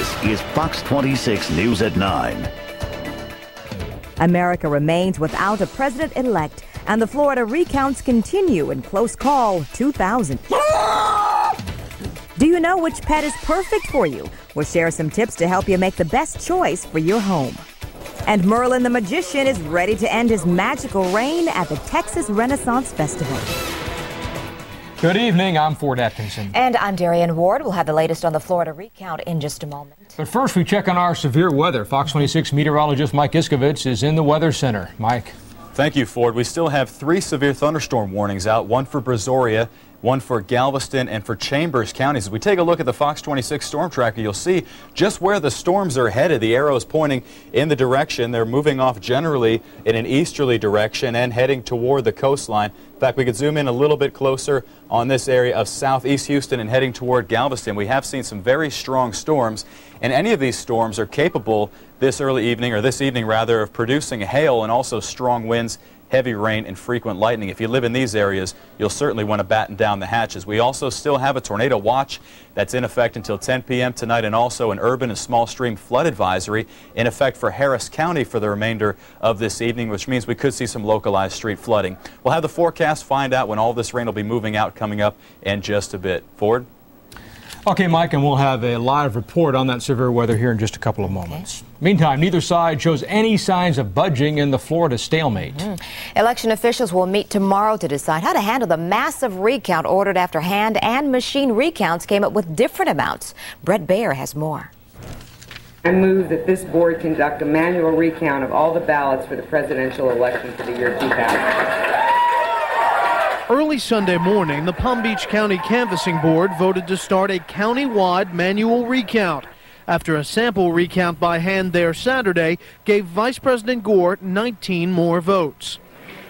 This is Fox 26 News at 9. America remains without a president-elect, and the Florida recounts continue in close call 2000. Do you know which pet is perfect for you? We'll share some tips to help you make the best choice for your home. And Merlin the Magician is ready to end his magical reign at the Texas Renaissance Festival. Good evening, I'm Ford Atkinson. And I'm Darian Ward. We'll have the latest on the Florida recount in just a moment. But first, we check on our severe weather. Fox 26 meteorologist Mike Iskovich is in the Weather Center. Mike. Thank you, Ford. We still have 3 severe thunderstorm warnings out, one for Brazoria, one for Galveston, and for Chambers counties. As we take a look at the Fox 26 storm tracker, you'll see just where the storms are headed. The arrow is pointing in the direction. They're moving off generally in an easterly direction and heading toward the coastline. In fact, we could zoom in a little bit closer on this area of southeast Houston and heading toward Galveston. We have seen some very strong storms, and any of these storms are capable this evening rather, of producing hail and also strong winds, heavy rain, and frequent lightning. If you live in these areas, you'll certainly want to batten down the hatches. We also still have a tornado watch that's in effect until 10 p.m. tonight, and also an urban and small stream flood advisory in effect for Harris County for the remainder of this evening, which means we could see some localized street flooding. We'll have the forecast, find out when all this rain will be moving out coming up in just a bit. Ford? Okay, Mike, and we'll have a live report on that severe weather here in just a couple of moments. Okay. Meantime, neither side shows any signs of budging in the Florida stalemate. Election officials will meet tomorrow to decide how to handle the massive recount ordered after hand and machine recounts came up with different amounts. Brett Baer has more. I move that this board conduct a manual recount of all the ballots for the presidential election for the year 2000. Early Sunday morning, the Palm Beach County Canvassing Board voted to start a county-wide manual recount after a sample recount by hand there Saturday gave Vice President Gore 19 more votes.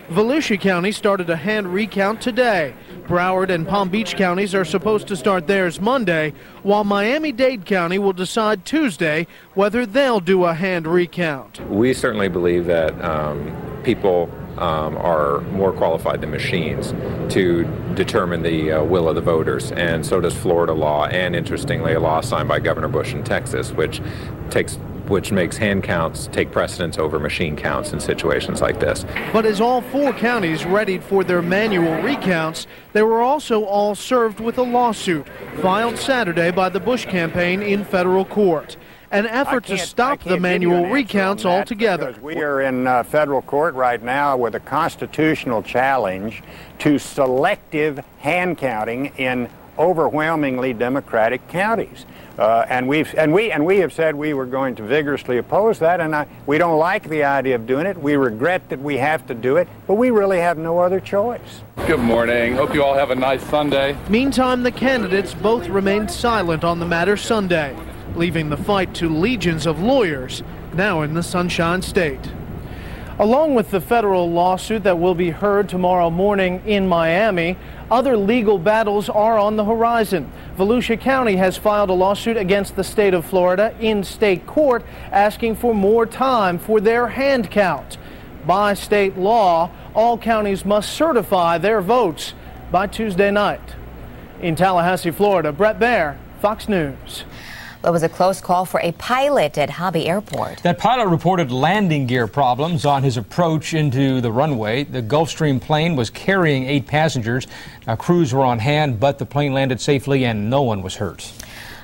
Volusia County started a hand recount today. Broward and Palm Beach counties are supposed to start theirs Monday, while Miami-Dade County will decide Tuesday whether they'll do a hand recount. We certainly believe that people are more qualified than machines to determine the will of the voters, and so does Florida law, and interestingly a law signed by Governor Bush in Texas, which makes hand counts take precedence over machine counts in situations like this. But as all 4 counties readied for their manual recounts, they were also all served with a lawsuit filed Saturday by the Bush campaign in federal court. An effort to stop the manual recounts altogether. We are in federal court right now with a constitutional challenge to selective hand counting in overwhelmingly Democratic counties. And we have said we were going to vigorously oppose that, and we don't like the idea of doing it. We regret that we have to do it, but we really have no other choice. Good morning. Hope you all have a nice Sunday. Meantime, the candidates both remained silent on the matter Sunday, leaving the fight to legions of lawyers now in the Sunshine State. Along with the federal lawsuit that will be heard tomorrow morning in Miami, other legal battles are on the horizon. Volusia County has filed a lawsuit against the state of Florida in state court asking for more time for their hand count. By state law, all counties must certify their votes by Tuesday night. In Tallahassee, Florida, Brett Baer, Fox News. It was a close call for a pilot at Hobby Airport. That pilot reported landing gear problems on his approach into the runway. The Gulfstream plane was carrying 8 passengers. Now, crews were on hand, but the plane landed safely and no one was hurt.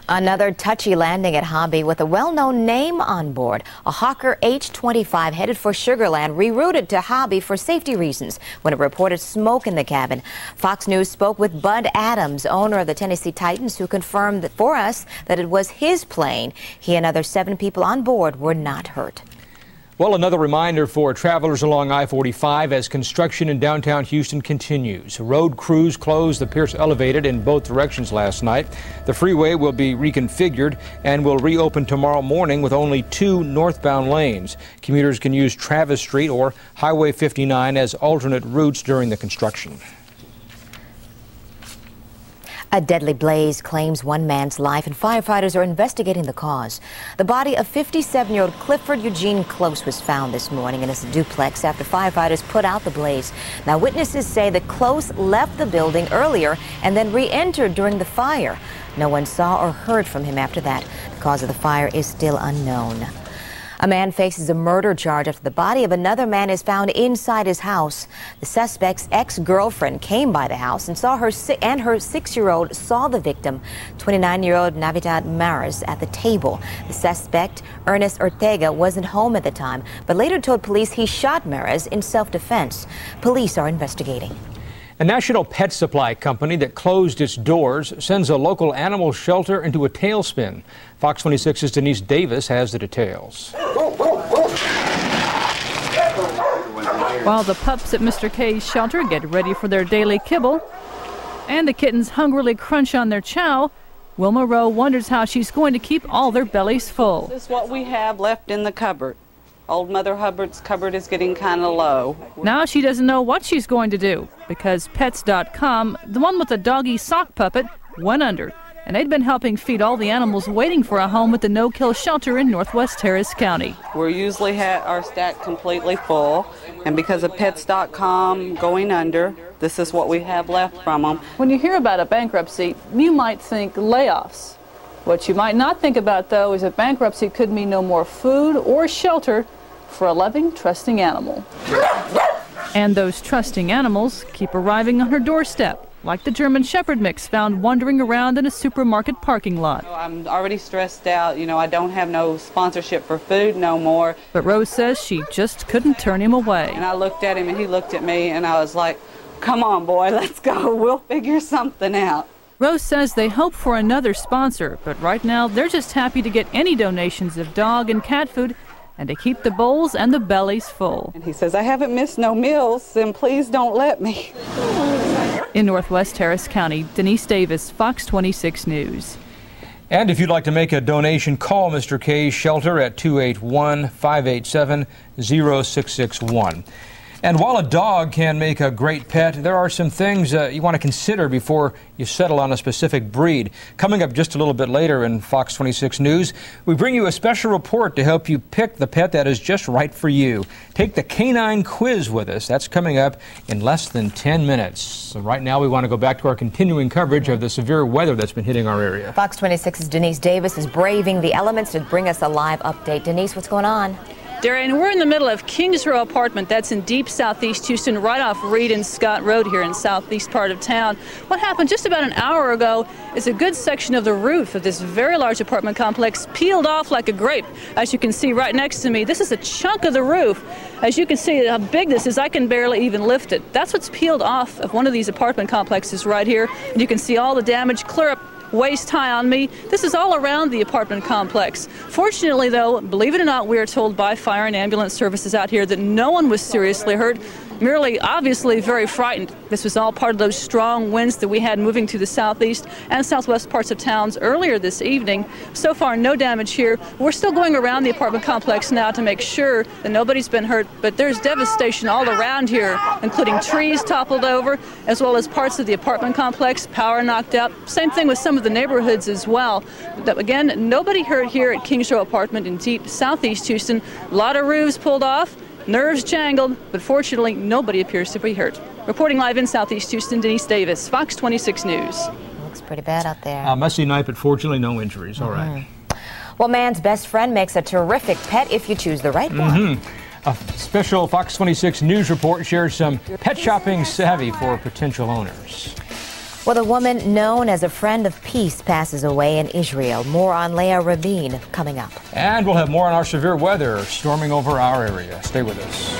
Another touchy landing at Hobby with a well-known name on board. A Hawker H-25 headed for Sugar Land rerouted to Hobby for safety reasons when it reported smoke in the cabin. Fox News spoke with Bud Adams, owner of the Tennessee Titans, who confirmed for us that it was his plane. He and other 7 people on board were not hurt. Well, another reminder for travelers along I-45 as construction in downtown Houston continues. Road crews closed the Pierce Elevated in both directions last night. The freeway will be reconfigured and will reopen tomorrow morning with only 2 northbound lanes. Commuters can use Travis Street or Highway 59 as alternate routes during the construction. A deadly blaze claims one man's life, and firefighters are investigating the cause. The body of 57-year-old Clifford Eugene Close was found this morning in his duplex after firefighters put out the blaze. Now, witnesses say that Close left the building earlier and then re-entered during the fire. No one saw or heard from him after that. The cause of the fire is still unknown. A man faces a murder charge after the body of another man is found inside his house. The suspect's ex-girlfriend came by the house and saw her her 6-year-old saw the victim, 29-year-old Navidad Maris, at the table. The suspect, Ernest Ortega, wasn't home at the time, but later told police he shot Maris in self-defense. Police are investigating. A national pet supply company that closed its doors sends a local animal shelter into a tailspin. Fox 26's Denise Davis has the details. While the pups at Mr. K's shelter get ready for their daily kibble and the kittens hungrily crunch on their chow, Wilma Rowe wonders how she's going to keep all their bellies full. This is what we have left in the cupboard. Old Mother Hubbard's cupboard is getting kind of low. Now she doesn't know what she's going to do because Pets.com, the one with the doggy sock puppet, went under. And they'd been helping feed all the animals waiting for a home at the no-kill shelter in Northwest Harris County. We're usually our stack completely full, and because of Pets.com going under, this is what we have left from them. When you hear about a bankruptcy, you might think layoffs. What you might not think about, though, is that bankruptcy could mean no more food or shelter for a loving, trusting animal. And those trusting animals keep arriving on her doorstep, like the German Shepherd mix found wandering around in a supermarket parking lot. I'm already stressed out. You know, I don't have no sponsorship for food no more. But Rose says she just couldn't turn him away. And I looked at him and he looked at me and I was like, come on, boy, let's go. We'll figure something out. Rose says they hope for another sponsor, but right now they're just happy to get any donations of dog and cat food and to keep the bowls and the bellies full. And he says, I haven't missed no meals, then please don't let me. In Northwest Harris County, Denise Davis, Fox 26 News. And if you'd like to make a donation, call Mr. K's shelter at 281-587-0661. And while a dog can make a great pet, there are some things you want to consider before you settle on a specific breed. Coming up just a little bit later in Fox 26 News, we bring you a special report to help you pick the pet that is just right for you. Take the canine quiz with us. That's coming up in less than 10 minutes. So right now we want to go back to our continuing coverage of the severe weather that's been hitting our area. Fox 26's Denise Davis is braving the elements to bring us a live update. Denise, what's going on? Darren, we're in the middle of Kings Row apartment. That's in deep southeast Houston, right off Reed and Scott Road here in southeast part of town. What happened just about an hour ago is a good section of the roof of this very large apartment complex peeled off like a grape. As you can see right next to me, this is a chunk of the roof. As you can see how big this is, I can barely even lift it. That's what's peeled off of one of these apartment complexes right here. And you can see all the damage clear up waist high on me. This is all around the apartment complex. Fortunately, though, believe it or not, we are told by fire and ambulance services out here that no one was seriously hurt, merely obviously very frightened. This was all part of those strong winds that we had moving through the southeast and southwest parts of towns earlier this evening. So far, no damage here. We're still going around the apartment complex now to make sure that nobody's been hurt, but there's devastation all around here, including trees toppled over, as well as parts of the apartment complex, power knocked out. Same thing with some of the neighborhoods as well. But again, nobody hurt here at Kings Row apartment in deep southeast Houston. A lot of roofs pulled off, nerves jangled, but fortunately nobody appears to be hurt. Reporting live in southeast Houston, Denise Davis, Fox 26 News. Looks pretty bad out there. A messy night, but fortunately no injuries. All right. Well, man's best friend makes a terrific pet if you choose the right one. A special Fox 26 News report shares some pet shopping savvy for potential owners. Well, a woman known as a friend of peace passes away in Israel. More on Leah Rabin coming up. And we'll have more on our severe weather storming over our area. Stay with us.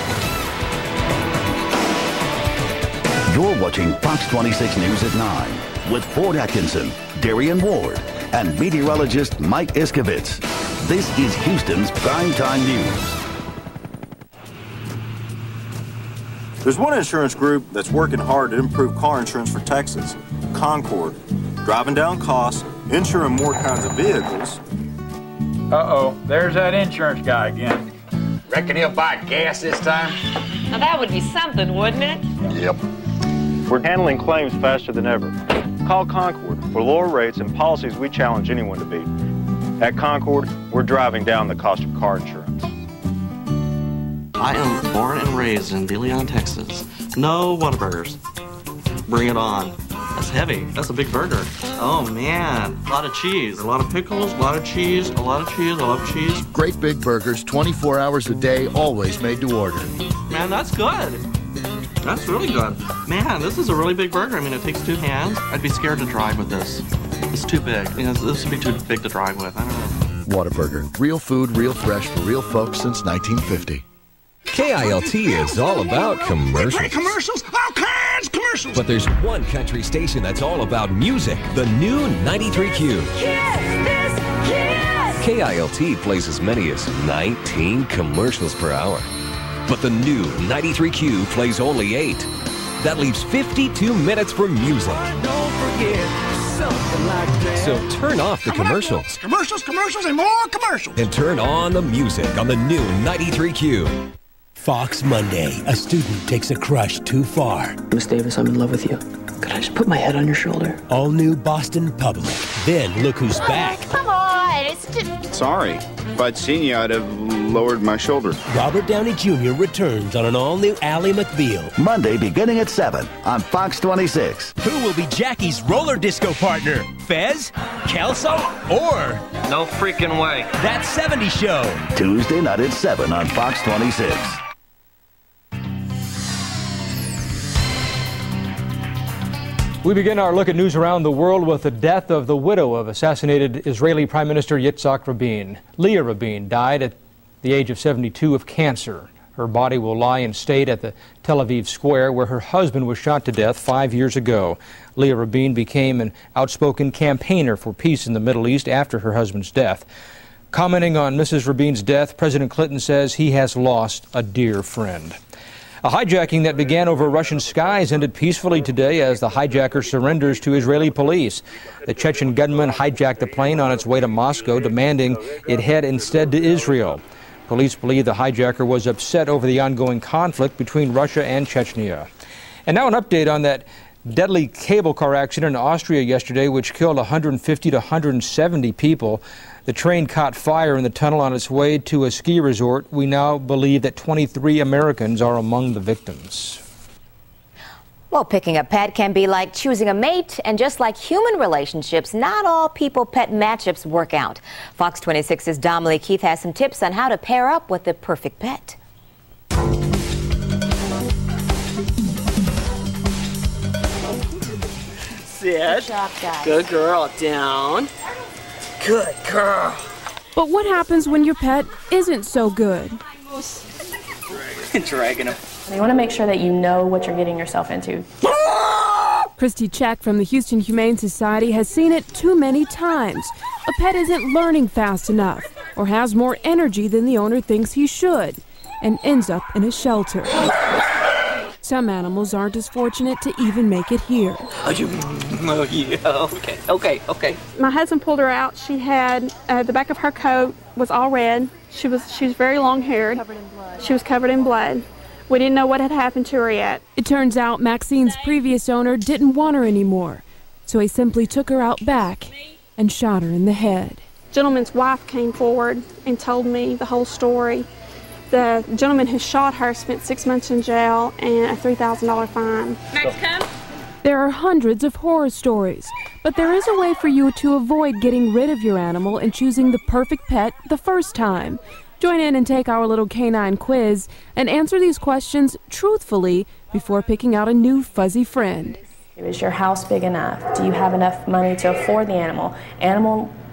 You're watching Fox 26 News at 9 with Ford Atkinson, Darian Ward, and meteorologist Mike Iskovitz. This is Houston's primetime news. There's one insurance group that's working hard to improve car insurance for Texas, Concord. Driving down costs, insuring more kinds of vehicles. Uh-oh, there's that insurance guy again. Reckon he'll buy gas this time? Now that would be something, wouldn't it? Yep. We're handling claims faster than ever. Call Concord for lower rates and policies we challenge anyone to beat. At Concord, we're driving down the cost of car insurance. I am born and raised in De Leon, Texas. No Whataburgers. Bring it on. That's heavy. That's a big burger. Oh man, a lot of cheese, a lot of pickles, a lot of cheese, a lot of cheese, I love cheese. Great big burgers, 24 hours a day, always made to order. Man, that's good. That's really good. Man, this is a really big burger. I mean, it takes 2 hands. I'd be scared to drive with this. It's too big. You know, this would be too big to drive with. I don't know. Whataburger. Real food, real fresh for real folks since 1950. KILT is all about commercials. Great commercials, all kinds of commercials. But there's one country station that's all about music, the new 93Q. KILT plays as many as 19 commercials per hour. But the new 93Q plays only 8. That leaves 52 minutes for music. Don't forget something like that. So turn off the commercials. Commercials, commercials, and more commercials. And turn on the music on the new 93Q. Fox Monday. A student takes a crush too far. Miss Davis, I'm in love with you. Could I just put my head on your shoulder? All new Boston Public. Then look who's back. Come on, it's just... Sorry. If I'd seen you, I'd have lowered my shoulder. Robert Downey Jr. returns on an all-new Ally McBeal. Monday beginning at 7 on Fox 26. Who will be Jackie's roller disco partner? Fez? Kelso? Or... No freaking way. That 70s Show. Tuesday night at 7 on Fox 26. We begin our look at news around the world with the death of the widow of assassinated Israeli Prime Minister Yitzhak Rabin. Leah Rabin died at the age of 72 of cancer. Her body will lie in state at the Tel Aviv square where her husband was shot to death 5 years ago. Leah Rabin became an outspoken campaigner for peace in the Middle East after her husband's death. Commenting on Mrs. Rabin's death, President Clinton says he has lost a dear friend. A hijacking that began over Russian skies ended peacefully today as the hijacker surrenders to Israeli police. The Chechen gunman hijacked the plane on its way to Moscow, demanding it head instead to Israel. Police believe the hijacker was upset over the ongoing conflict between Russia and Chechnya. And now an update on that deadly cable car accident in Austria yesterday, which killed 150 to 170 people. The train caught fire in the tunnel on its way to a ski resort. We now believe that 23 Americans are among the victims. Well, picking a pet can be like choosing a mate, and just like human relationships, not all people-pet matchups work out. Fox 26's Dominique Keith has some tips on how to pair up with the perfect pet. Sit. Good job, guys. Good girl. Down. Good girl. But what happens when your pet isn't so good? Dragging him. You want to make sure that you know what you're getting yourself into. Christy Check from the Houston Humane Society has seen it too many times. A pet isn't learning fast enough or has more energy than the owner thinks he should and ends up in a shelter. Some animals aren't as fortunate to even make it here. Oh, yeah. Okay. My husband pulled her out. She had the back of her coat was all red. She was very long-haired. She was covered in blood. We didn't know what had happened to her yet. It turns out Maxine's previous owner didn't want her anymore, so he simply took her out back and shot her in the head. The gentleman's wife came forward and told me the whole story. The gentleman who shot her spent 6 months in jail and a $3,000 fine. Max, come. There are hundreds of horror stories, but there is a way for you to avoid getting rid of your animal and choosing the perfect pet the first time. Join in and take our little canine quiz and answer these questions truthfully before picking out a new fuzzy friend. Is your house big enough? Do you have enough money to afford the animal?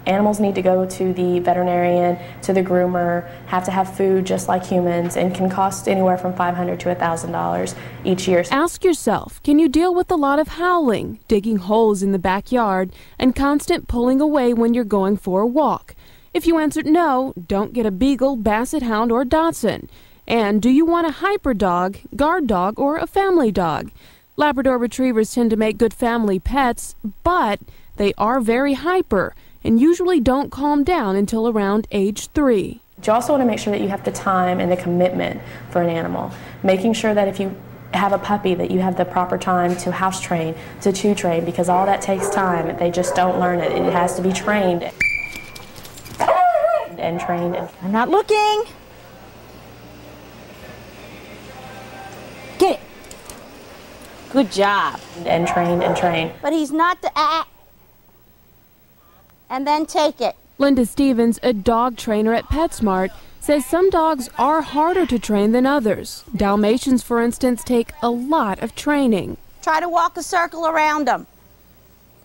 Animals need to go to the veterinarian, to the groomer, have to have food just like humans, and can cost anywhere from $500 to $1,000 each year. Ask yourself, can you deal with a lot of howling, digging holes in the backyard, and constant pulling away when you're going for a walk? If you answered no, don't get a Beagle, Basset Hound, or Dachshund. And do you want a hyper dog, guard dog, or a family dog? Labrador Retrievers tend to make good family pets, but they are very hyper and usually don't calm down until around age 3. You also want to make sure that you have the time and the commitment for an animal. Making sure that if you have a puppy that you have the proper time to house train, to chew train, because all that takes time. They just don't learn it. It has to be trained and trained. I'm not looking. Get it. Good job. And trained and trained. But he's not the and then take it. Linda Stevens, a dog trainer at PetSmart, says some dogs are harder to train than others. Dalmatians, for instance, take a lot of training. Try to walk a circle around them,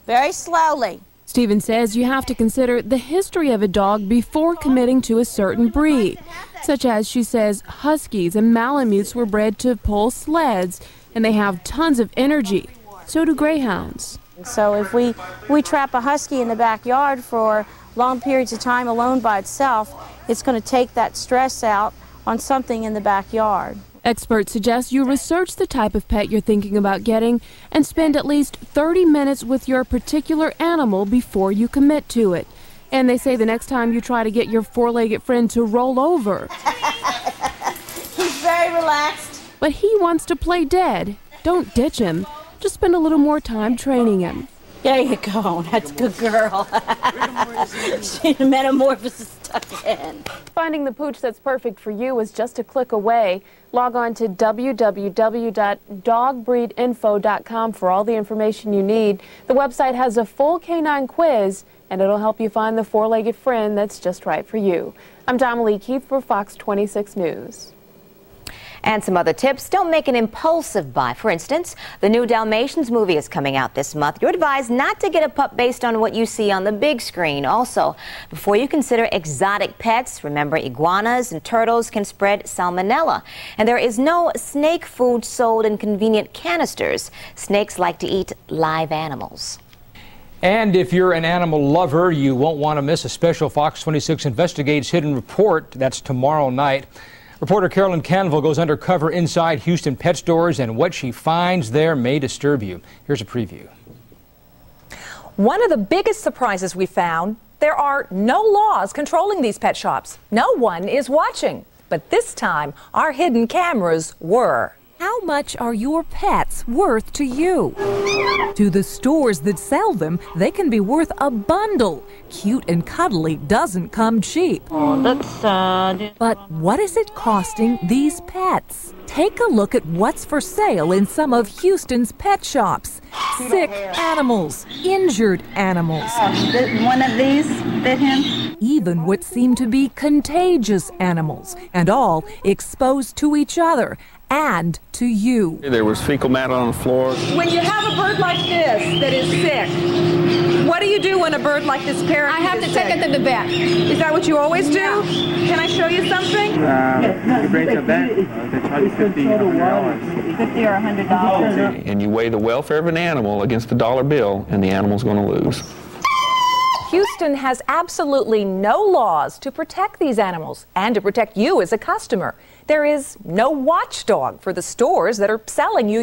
very slowly. Stevens says you have to consider the history of a dog before committing to a certain breed, such as, she says, Huskies and Malamutes were bred to pull sleds, and they have tons of energy. So do Greyhounds. So if we trap a Husky in the backyard for long periods of time alone by itself, it's going to take that stress out on something in the backyard. Experts suggest you research the type of pet you're thinking about getting and spend at least 30 minutes with your particular animal before you commit to it. And they say the next time you try to get your four-legged friend to roll over. He's very relaxed. But he wants to play dead. Don't ditch him. Just spend a little more time training him. There you go. That's a good girl. She's a metamorphosis stuck in. Finding the pooch that's perfect for you is just a click away. Log on to www.dogbreedinfo.com for all the information you need. The website has a full canine quiz, and it'll help you find the four-legged friend that's just right for you. I'm Dominique Keith for Fox 26 News. And some other tips. Don't make an impulsive buy. For instance, the new Dalmatians movie is coming out this month. You're advised not to get a pup based on what you see on the big screen. Also, before you consider exotic pets, remember iguanas and turtles can spread salmonella. And there is no snake food sold in convenient canisters. Snakes like to eat live animals. And if you're an animal lover, you won't want to miss a special Fox 26 Investigates Hidden Report. That's tomorrow night. Reporter Carolyn Canville goes undercover inside Houston pet stores, and what she finds there may disturb you. Here's a preview. One of the biggest surprises we found, there are no laws controlling these pet shops. No one is watching. But this time, our hidden cameras were. How much are your pets worth to you? To the stores that sell them, they can be worth a bundle. Cute and cuddly doesn't come cheap. Oh, that's sad. But what is it costing these pets? Take a look at what's for sale in some of Houston's pet shops. Sick animals, injured animals. One of these fit him? Even what seem to be contagious animals, and all exposed to each other and to you. There was fecal matter on the floor. When you have a bird like this that is sick, what do you do when a bird like this parakeet I have to take it to the vet. Is that what you always do? Yeah. Can I show you something? You bring it to a vet, they charge you $50 or $100. $50 or $100. And you weigh the welfare of an animal against the dollar bill, and the animal's going to lose. Houston has absolutely no laws to protect these animals and to protect you as a customer. There is no watchdog for the stores that are selling you